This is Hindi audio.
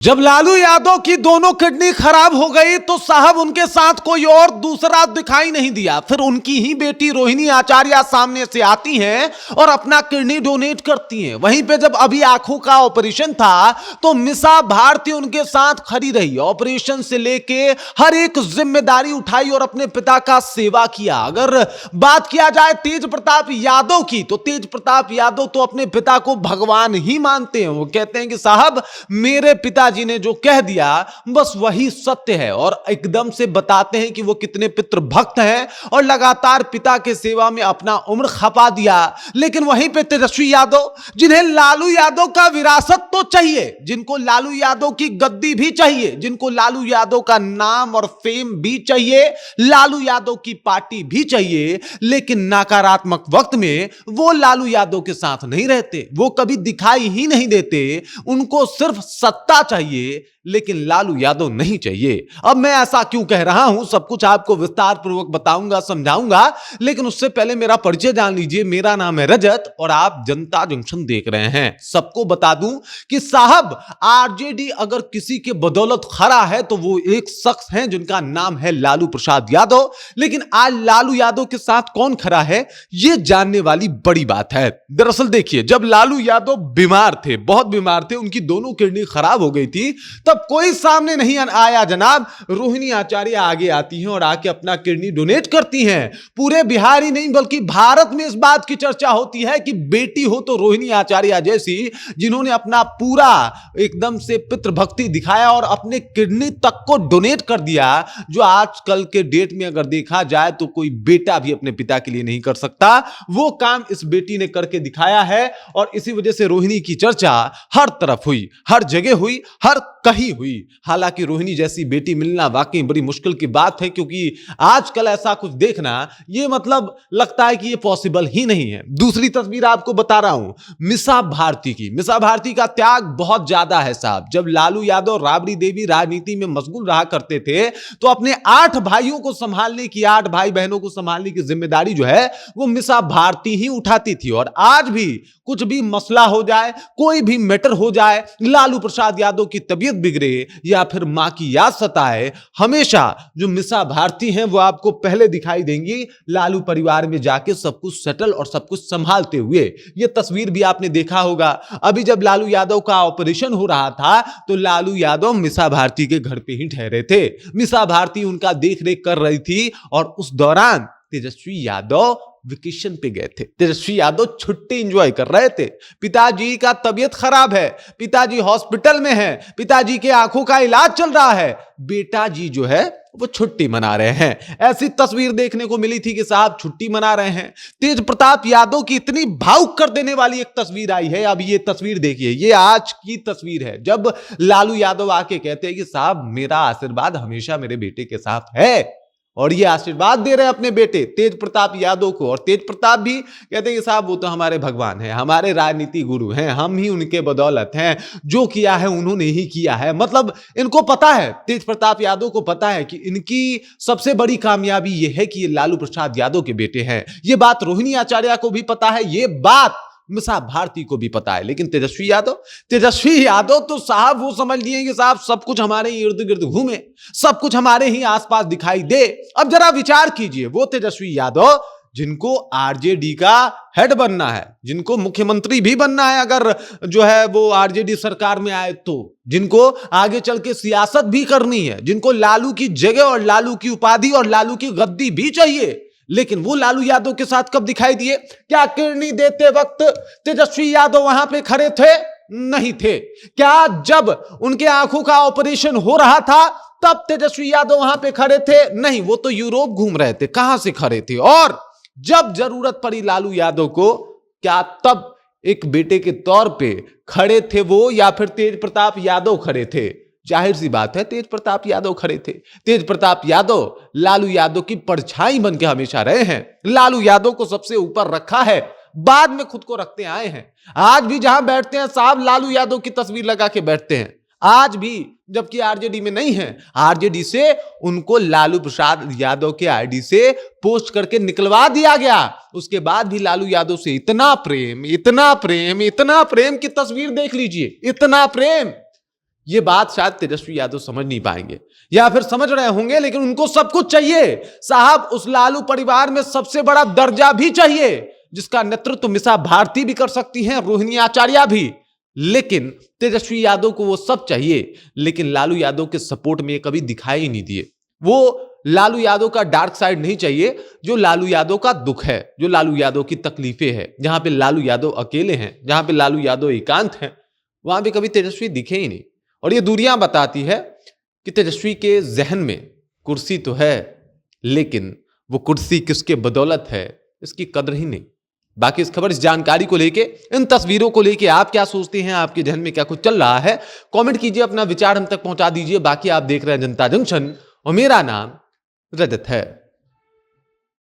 जब लालू यादव की दोनों किडनी खराब हो गई तो साहब उनके साथ कोई और दूसरा दिखाई नहीं दिया। फिर उनकी ही बेटी रोहिणी आचार्य सामने से आती हैं और अपना किडनी डोनेट करती हैं। वहीं पे जब अभी आंखों का ऑपरेशन था तो मिसा भारती उनके साथ खड़ी रही, ऑपरेशन से लेके हर एक जिम्मेदारी उठाई और अपने पिता का सेवा किया। अगर बात किया जाए तेज प्रताप यादव की तो तेज प्रताप यादव तो अपने पिता को भगवान ही मानते हैं। वो कहते हैं कि साहब मेरे पिताजी ने जो कह दिया बस वही सत्य है, और एकदम से बताते हैं कि वो कितने पितृभक्त हैं और लगातार पिता के सेवा में अपना उम्र खपा दिया। लेकिन वहीं पे तेजस्वी यादव, जिन्हें लालू यादव का विरासत तो चाहिए, जिनको लालू यादव की गद्दी भी चाहिए, जिनको लालू यादव का नाम और फेम भी चाहिए, लालू यादव की पार्टी भी चाहिए, लेकिन नकारात्मक वक्त में वो लालू यादव के साथ नहीं रहते, वो कभी दिखाई ही नहीं देते। उनको सिर्फ सत्ता चाहिए लेकिन लालू यादव नहीं चाहिए। अब मैं ऐसा क्यों कह रहा हूं, सब कुछ आपको विस्तार पूर्वक बताऊंगा, समझाऊंगा, लेकिन उससे पहले मेरा परिचय जान लीजिए। मेरा नाम है रजत और आप जनता जंक्शन देख रहे हैं। सबको बता दूं कि साहब आरजेडी अगर किसी के बदौलत खड़ा है तो वो एक शख्स है जिनका नाम है लालू प्रसाद यादव। लेकिन आज लालू यादव के साथ कौन खड़ा है यह जानने वाली बड़ी बात है। दरअसल देखिए, जब लालू यादव बीमार थे, बहुत बीमार थे, उनकी दोनों किडनी खराब हो गई थी, तब कोई सामने नहीं आया जनाब। रोहिणी आचार्य आगे आती हैं और आके अपना किडनी डोनेट करती हैं। पूरे बिहार ही नहीं बल्कि भारत में इस बात की चर्चा होती है कि बेटी हो तो रोहिणी आचार्य जैसी, जिन्होंने अपना पूरा एकदम से पितृभक्ति दिखाया और अपने किडनी तक को डोनेट कर दिया, जो आजकल के डेट में अगर देखा जाए तो कोई बेटा भी अपने पिता के लिए नहीं कर सकता। वो काम इस बेटी ने करके दिखाया है और इसी वजह से रोहिणी की चर्चा हर तरफ हुई, हर जगह हुई, हर कहीं हुई। हालांकि रोहिणी जैसी बेटी मिलना वाकई बड़ी मुश्किल की बात है, क्योंकि आजकल ऐसा कुछ देखना ये मतलब लगता है कि ये पॉसिबल ही नहीं है। दूसरी तस्वीर आपको बता रहा हूं मिसा भारती की। मिसा भारती का त्याग बहुत ज्यादा है साहब। जब लालू यादव राबड़ी देवी राजनीति में मशगूल रहा करते थे तो अपने 8 भाइयों को संभालने की, 8 भाई बहनों को संभालने की जिम्मेदारी जो है वो मिसा भारती ही उठाती थी। और आज भी कुछ भी मसला हो जाए, कोई भी मैटर हो जाए, लालू प्रसाद यादव की तबीयत बिगड़े या फिर मां की याद सताए, हमेशा जो मिसा भारती हैं वो आपको पहले दिखाई देंगी लालू परिवार में जाके सब कुछ सेटल और सब कुछ संभालते हुए। ये तस्वीर भी आपने देखा होगा। अभी जब लालू यादव का ऑपरेशन हो रहा था तो लालू यादव मिसा भारती के घर पे ही ठहरे थे। मिसा भारती उनका देख रेख कर रही थी और उस दौरान तेजस्वी यादव वेकेशन पे गए थे। तेजस्वी यादव छुट्टी एंजॉय कर रहे थे। पिताजी का तबीयत खराब है, पिताजी हॉस्पिटल में है, पिताजी के आंखों का इलाज चल रहा है, बेटा जी जो है वो छुट्टी मना रहे हैं। ऐसी तस्वीर देखने को मिली थी कि साहब छुट्टी मना रहे हैं। तेज प्रताप यादव की इतनी भावुक कर देने वाली एक तस्वीर आई है। अब ये तस्वीर देखिए, ये आज की तस्वीर है जब लालू यादव आके कहते हैं कि साहब मेरा आशीर्वाद हमेशा मेरे बेटे के साथ है, और ये आशीर्वाद दे रहे हैं अपने बेटे तेज प्रताप यादव को। और तेज प्रताप भी कहते हैं कि साहब वो तो हमारे भगवान हैं, हमारे राजनीति गुरु हैं, हम ही उनके बदौलत हैं, जो किया है उन्होंने ही किया है। मतलब इनको पता है, तेज प्रताप यादव को पता है कि इनकी सबसे बड़ी कामयाबी ये है कि ये लालू प्रसाद यादव के बेटे हैं। ये बात रोहिणी आचार्य को भी पता है, ये बात मिसा भारती को भी पता है। लेकिन तेजस्वी यादव तो साहब वो समझ लिए कि साहब सब कुछ हमारे इर्द गिर्द घूमे, सब कुछ हमारे ही आसपास दिखाई दे। अब जरा विचार कीजिए, वो तेजस्वी यादव जिनको आरजेडी का हेड बनना है, जिनको मुख्यमंत्री भी बनना है अगर जो है वो आरजेडी सरकार में आए तो, जिनको आगे चल के सियासत भी करनी है, जिनको लालू की जगह और लालू की उपाधि और लालू की गद्दी भी चाहिए, लेकिन वो लालू यादव के साथ कब दिखाई दिए? क्या किडनी देते वक्त तेजस्वी यादव वहां पे खड़े थे? नहीं थे। क्या जब उनके आंखों का ऑपरेशन हो रहा था तब तेजस्वी यादव वहां पे खड़े थे? नहीं, वो तो यूरोप घूम रहे थे। कहां से खड़े थे? और जब जरूरत पड़ी लालू यादव को, क्या तब एक बेटे के तौर पे खड़े थे वो, या फिर तेज प्रताप यादव खड़े थे? जाहिर सी बात है तेज प्रताप यादव खड़े थे। तेज प्रताप यादव लालू यादव की परछाई बन के हमेशा रहे हैं। लालू यादव को सबसे ऊपर रखा है, बाद में खुद को रखते आए हैं। आज भी जहां बैठते हैं साहब लालू यादव की तस्वीर लगा के बैठते हैं, आज भी, जबकि आरजेडी में नहीं है। आरजेडी से उनको लालू प्रसाद यादव के आईडी से पोस्ट करके निकलवा दिया गया। उसके बाद भी लालू यादव से इतना प्रेम, इतना प्रेम, इतना प्रेम की तस्वीर देख लीजिए, इतना प्रेम। ये बात शायद तेजस्वी यादव समझ नहीं पाएंगे, या फिर समझ रहे होंगे लेकिन उनको सब कुछ चाहिए। साहब, उस लालू परिवार में सबसे बड़ा दर्जा भी चाहिए जिसका नेतृत्व मिसा भारती भी कर सकती हैं, रोहिणी आचार्य भी। लेकिन तेजस्वी यादव को वो सब चाहिए, लेकिन लालू यादव के सपोर्ट में कभी दिखाई ही नहीं दिए। वो लालू यादव का डार्क साइड नहीं चाहिए, जो लालू यादव का दुख है, जो लालू यादव की तकलीफें हैं, जहां पे लालू यादव अकेले हैं, जहां पे लालू यादव एकांत हैं, वहां पे कभी तेजस्वी दिखे ही नहीं। और ये दूरियां बताती है कि तेजस्वी के जहन में कुर्सी तो है, लेकिन वो कुर्सी किसके बदौलत है इसकी कदर ही नहीं। बाकी इस खबर, इस जानकारी को लेके, इन तस्वीरों को लेके आप क्या सोचते हैं, आपके जहन में क्या कुछ चल रहा है, कमेंट कीजिए, अपना विचार हम तक पहुंचा दीजिए। बाकी आप देख रहे हैं जनता जंक्शन और मेरा नाम रजत है।